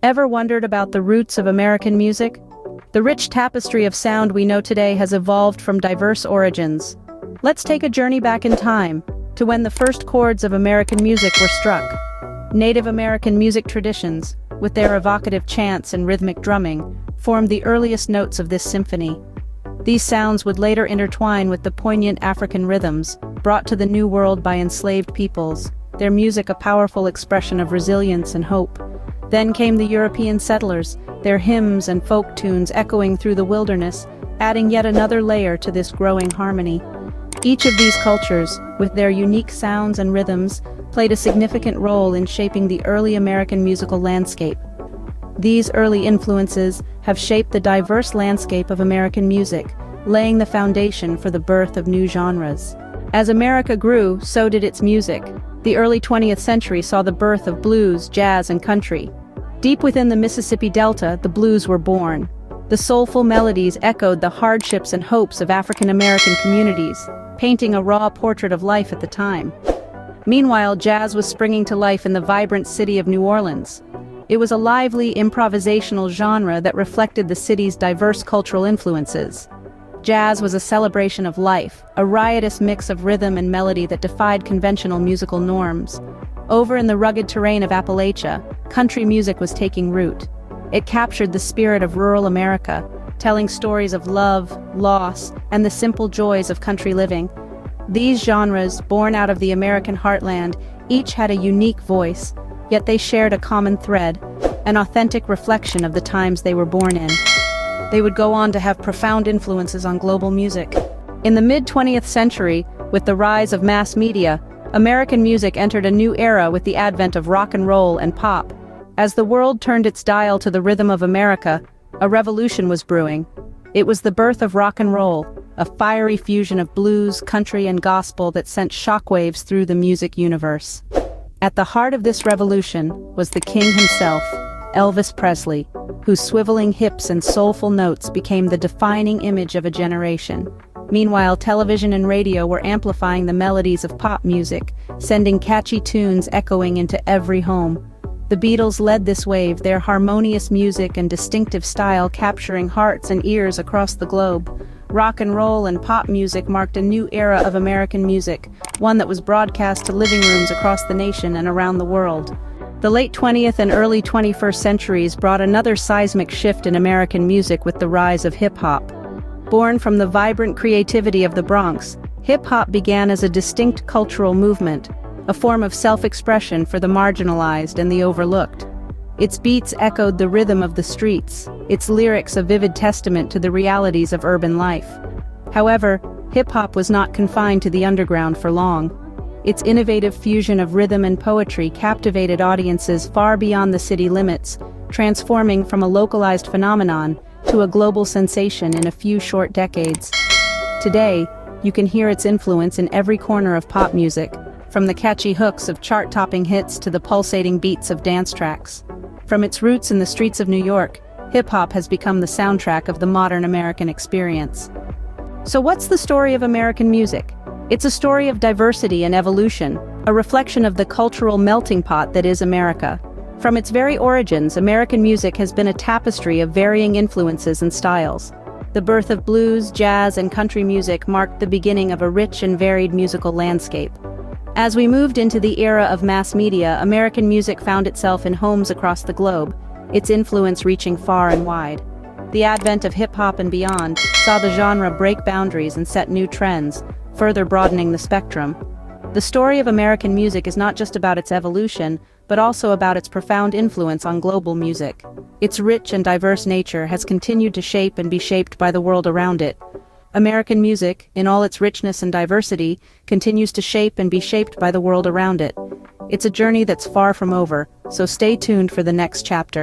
Ever wondered about the roots of American music? The rich tapestry of sound we know today has evolved from diverse origins. Let's take a journey back in time, to when the first chords of American music were struck. Native American music traditions, with their evocative chants and rhythmic drumming, formed the earliest notes of this symphony. These sounds would later intertwine with the poignant African rhythms, brought to the New World by enslaved peoples, their music a powerful expression of resilience and hope. Then came the European settlers, their hymns and folk tunes echoing through the wilderness, adding yet another layer to this growing harmony. Each of these cultures, with their unique sounds and rhythms, played a significant role in shaping the early American musical landscape. These early influences have shaped the diverse landscape of American music, laying the foundation for the birth of new genres. As America grew, so did its music. The early 20th century saw the birth of blues, jazz, and country. Deep within the Mississippi Delta, the blues were born. The soulful melodies echoed the hardships and hopes of African American communities, painting a raw portrait of life at the time. Meanwhile, jazz was springing to life in the vibrant city of New Orleans. It was a lively, improvisational genre that reflected the city's diverse cultural influences. Jazz was a celebration of life, a riotous mix of rhythm and melody that defied conventional musical norms. Over in the rugged terrain of Appalachia, country music was taking root. It captured the spirit of rural America, telling stories of love, loss, and the simple joys of country living. These genres, born out of the American heartland, each had a unique voice, yet they shared a common thread, an authentic reflection of the times they were born in. They would go on to have profound influences on global music. In the mid-20th century, with the rise of mass media, American music entered a new era with the advent of rock and roll and pop. As the world turned its dial to the rhythm of America, a revolution was brewing. It was the birth of rock and roll, a fiery fusion of blues, country, and gospel that sent shockwaves through the music universe. At the heart of this revolution was the king himself, Elvis Presley, whose swiveling hips and soulful notes became the defining image of a generation. Meanwhile, television and radio were amplifying the melodies of pop music, sending catchy tunes echoing into every home. The Beatles led this wave, their harmonious music and distinctive style capturing hearts and ears across the globe. Rock and roll and pop music marked a new era of American music, one that was broadcast to living rooms across the nation and around the world. The late 20th and early 21st centuries brought another seismic shift in American music with the rise of hip-hop. Born from the vibrant creativity of the Bronx, hip-hop began as a distinct cultural movement, a form of self-expression for the marginalized and the overlooked. Its beats echoed the rhythm of the streets, its lyrics a vivid testament to the realities of urban life. However, hip-hop was not confined to the underground for long. Its innovative fusion of rhythm and poetry captivated audiences far beyond the city limits, transforming from a localized phenomenon to a global sensation in a few short decades. Today, you can hear its influence in every corner of pop music, from the catchy hooks of chart-topping hits to the pulsating beats of dance tracks. From its roots in the streets of New York, hip-hop has become the soundtrack of the modern American experience. So what's the story of American music? It's a story of diversity and evolution, a reflection of the cultural melting pot that is America. From its very origins, American music has been a tapestry of varying influences and styles. The birth of blues, jazz, and country music marked the beginning of a rich and varied musical landscape. As we moved into the era of mass media, American music found itself in homes across the globe, its influence reaching far and wide. The advent of hip-hop and beyond saw the genre break boundaries and set new trends, further broadening the spectrum. The story of American music is not just about its evolution, but also about its profound influence on global music. Its rich and diverse nature has continued to shape and be shaped by the world around it. American music, in all its richness and diversity, continues to shape and be shaped by the world around it. It's a journey that's far from over, so stay tuned for the next chapter.